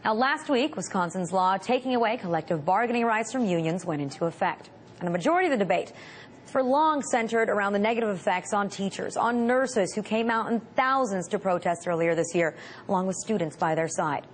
Now, last week, Wisconsin's law taking away collective bargaining rights from unions went into effect. And the majority of the debate for long centered around the negative effects on teachers, on nurses who came out in thousands to protest earlier this year, along with students by their side.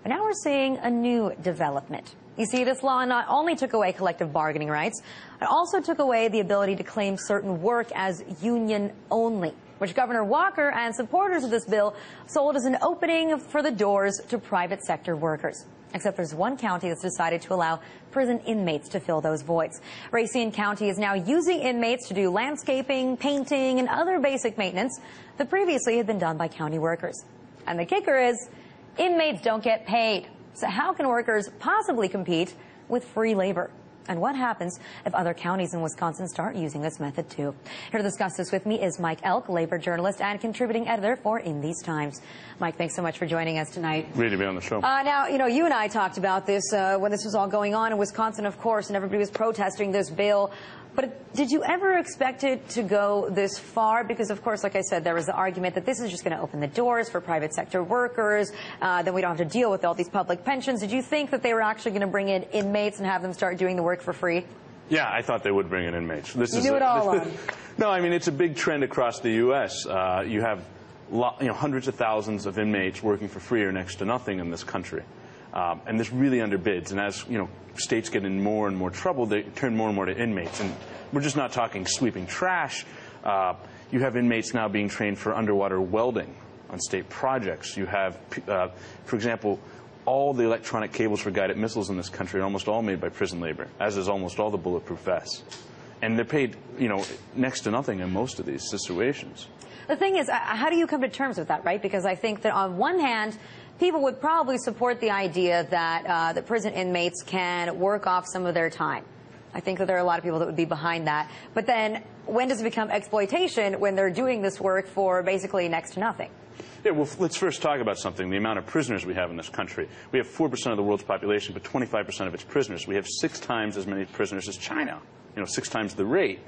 But now we're seeing a new development. You see, this law not only took away collective bargaining rights, it also took away the ability to claim certain work as union only, which Governor Walker and supporters of this bill sold as an opening for the doors to private sector workers. Except there's one county that's decided to allow prison inmates to fill those voids. Racine County is now using inmates to do landscaping, painting, and other basic maintenance that previously had been done by county workers. And the kicker is, inmates don't get paid. So how can workers possibly compete with free labor? And what happens if other counties in Wisconsin start using this method too? Here to discuss this with me is Mike Elk, labor journalist and contributing editor for In These Times. Mike, thanks so much for joining us tonight. Great to be on the show. Now, you and I talked about this when this was all going on in Wisconsin, of course, and everybody was protesting this bill. But did you ever expect it to go this far? Because, of course, like I said, there was the argument that this is just going to open the doors for private sector workers. Then we don't have to deal with all these public pensions. Did you think that they were actually going to bring in inmates and have them start doing the work for free? Yeah, I thought they would bring in inmates. You knew it all along. No, I mean, it's a big trend across the U.S. You have hundreds of thousands of inmates working for free or next to nothing in this country. And this really underbids. And as, states get in more and more trouble, they turn more and more to inmates. And we're just not talking sweeping trash. You have inmates now being trained for underwater welding on state projects. You have, for example, all the electronic cables for guided missiles in this country are almost all made by prison labor, as is almost all the bulletproof vests. And they're paid, next to nothing in most of these situations. The thing is, how do you come to terms with that, right? Because I think that on one hand, people would probably support the idea that the prison inmates can work off some of their time. I think that there are a lot of people that would be behind that. But then when does it become exploitation when they're doing this work for basically next to nothing? Yeah, well, let's first talk about something, the amount of prisoners we have in this country. We have 4% of the world's population, but 25% of its prisoners. We have 6 times as many prisoners as China, 6 times the rate.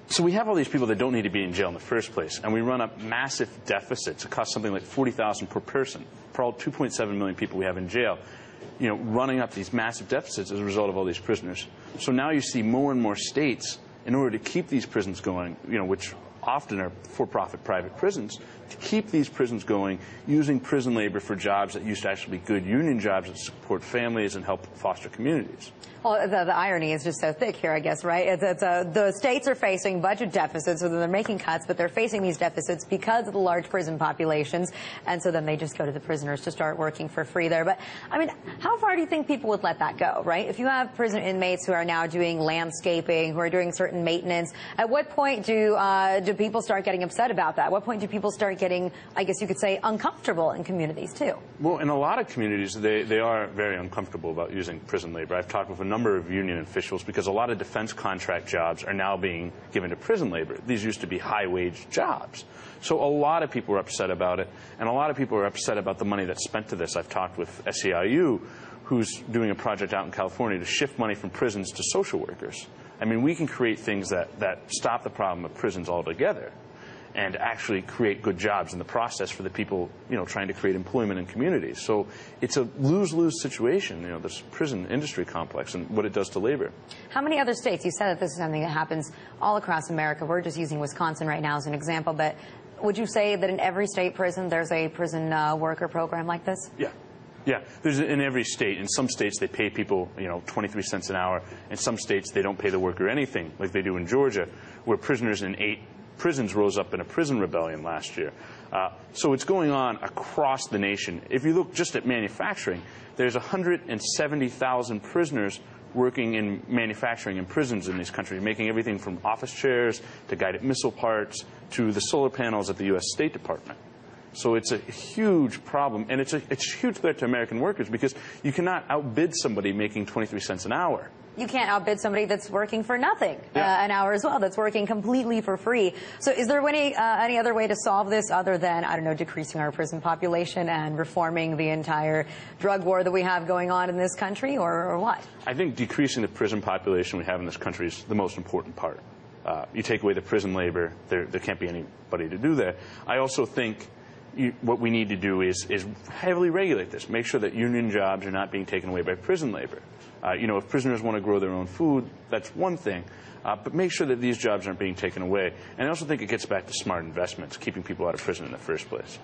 So we have all these people that don't need to be in jail in the first place, and we run up massive deficits. It costs something like $40,000 per person for all 2.7 million people we have in jail, running up these massive deficits as a result of all these prisoners. So now you see more and more states, in order to keep these prisons going, which often are for-profit private prisons, to keep these prisons going, using prison labor for jobs that used to actually be good union jobs that support families and help foster communities. Well, the irony is just so thick here, I guess, right? The states are facing budget deficits, so they're making cuts, but they're facing these deficits because of the large prison populations, and so then they just go to the prisoners to start working for free there. But, I mean, how far do you think people would let that go, right? If you have prison inmates who are now doing landscaping, who are doing certain maintenance, at what point do people start getting upset about that? At what point do people start getting, I guess you could say, uncomfortable in communities, too? Well, in a lot of communities, they are very uncomfortable about using prison labor. I've talked with a number of union officials because a lot of defense contract jobs are now being given to prison labor. These used to be high-wage jobs. So a lot of people are upset about it, and a lot of people are upset about the money that's spent to this. I've talked with SEIU, who's doing a project out in California to shift money from prisons to social workers. I mean, we can create things that stop the problem of prisons altogether and actually create good jobs in the process for the people, trying to create employment in communities. So it's a lose-lose situation, this prison industry complex and what it does to labor. How many other states, you said that this is something that happens all across America. We're just using Wisconsin right now as an example, but would you say that in every state prison there's a prison worker program like this? Yeah. Yeah, there's in every state. In some states, they pay people, 23 cents an hour. In some states, they don't pay the worker anything, like they do in Georgia, where prisoners in 8 prisons rose up in a prison rebellion last year. So it's going on across the nation. If you look just at manufacturing, there's 170,000 prisoners working in manufacturing in prisons in this country, making everything from office chairs to guided missile parts to the solar panels at the U.S. State Department. So it's a huge problem, and it's a huge threat to American workers because you cannot outbid somebody making 23 cents an hour. You can't outbid somebody that's working for nothing an hour as well, that's working completely for free. So is there any other way to solve this other than, I don't know, decreasing our prison population and reforming the entire drug war that we have going on in this country, or what? I think decreasing the prison population we have in this country is the most important part. You take away the prison labor, there can't be anybody to do that. I also think what we need to do is heavily regulate this. Make sure that union jobs are not being taken away by prison labor. If prisoners want to grow their own food, that's one thing. But make sure that these jobs aren't being taken away. And I also think it gets back to smart investments, keeping people out of prison in the first place.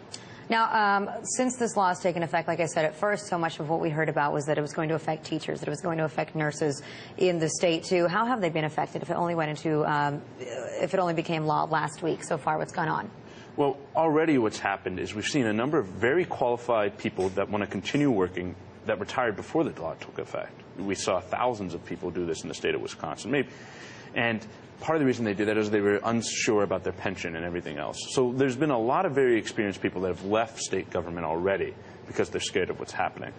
Now, since this law has taken effect, like I said at first, so much of what we heard about was that it was going to affect teachers, that it was going to affect nurses in the state too. How have they been affected if it only if it only became law last week so far? What's gone on? Well, already what's happened is we've seen a number of very qualified people that want to continue working that retired before the law took effect. We saw thousands of people do this in the state of Wisconsin. And part of the reason they did that is they were unsure about their pension and everything else. So there's been a lot of very experienced people that have left state government already because they're scared of what's happening.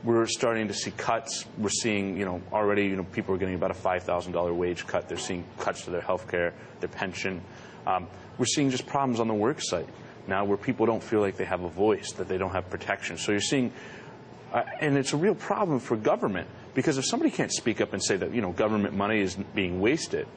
We're starting to see cuts. We're seeing, already, people are getting about a $5,000 wage cut. They're seeing cuts to their health care, their pension. We're seeing just problems on the work site now where people don't feel like they have a voice, that they don't have protection. So you're seeing, and it's a real problem for government, because if somebody can't speak up and say that, government money is being wasted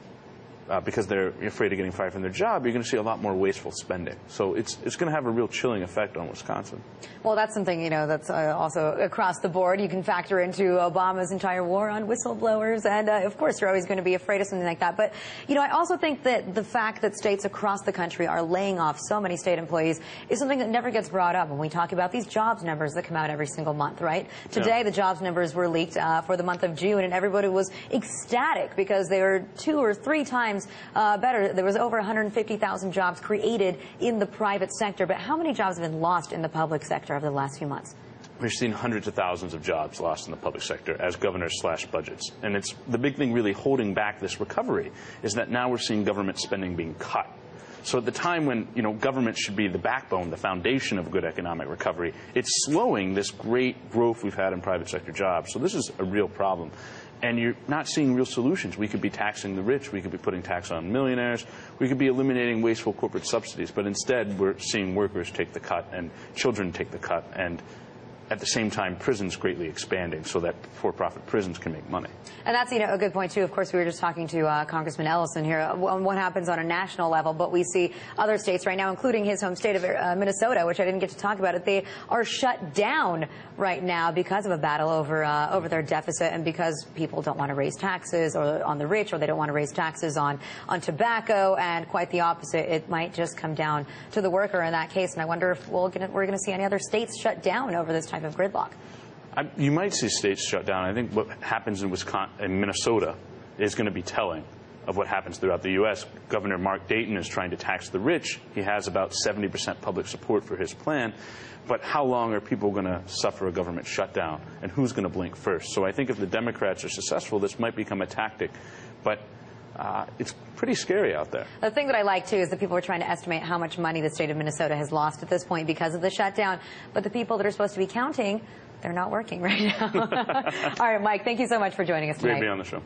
because they're afraid of getting fired from their job, you're going to see a lot more wasteful spending. So it's going to have a real chilling effect on Wisconsin. Well, that's something, that's also across the board. You can factor into Obama's entire war on whistleblowers. And, of course, you're always going to be afraid of something like that. But, I also think that the fact that states across the country are laying off so many state employees is something that never gets brought up when we talk about these jobs numbers that come out every single month, right? Today, the jobs numbers were leaked for the month of June, and everybody was ecstatic because they were 2 or 3 times better. There was over 150,000 jobs created in the private sector. But how many jobs have been lost in the public sector over the last few months? We've seen hundreds of thousands of jobs lost in the public sector as governors slash budgets. And it's the big thing really holding back this recovery is that now we're seeing government spending being cut. So at the time when, government should be the backbone, the foundation of good economic recovery, it's slowing this great growth we've had in private sector jobs. So this is a real problem. And you're not seeing real solutions. We could be taxing the rich. We could be putting tax on millionaires. We could be eliminating wasteful corporate subsidies. But instead, we're seeing workers take the cut and children take the cut. And at the same time, prisons greatly expanding so that for-profit prisons can make money. And that's, a good point, too. Of course, we were just talking to Congressman Ellison here on what happens on a national level, but we see other states right now, including his home state of Minnesota, which I didn't get to talk about it. They are shut down right now because of a battle over their deficit and because people don't want to raise taxes on the rich, or they don't want to raise taxes on tobacco, and quite the opposite. It might just come down to the worker in that case, and I wonder if we're going to see any other states shut down over this type of gridlock. You might see states shut down. I think what happens in Minnesota is going to be telling of what happens throughout the U.S. Governor Mark Dayton is trying to tax the rich. He has about 70% public support for his plan. But how long are people going to suffer a government shutdown, and who's going to blink first? So I think if the Democrats are successful, this might become a tactic. But it's pretty scary out there. The thing that I like, too, is that people are trying to estimate how much money the state of Minnesota has lost at this point because of the shutdown. But the people that are supposed to be counting, they're not working right now. All right, Mike, thank you so much for joining us tonight. Great to be on the show.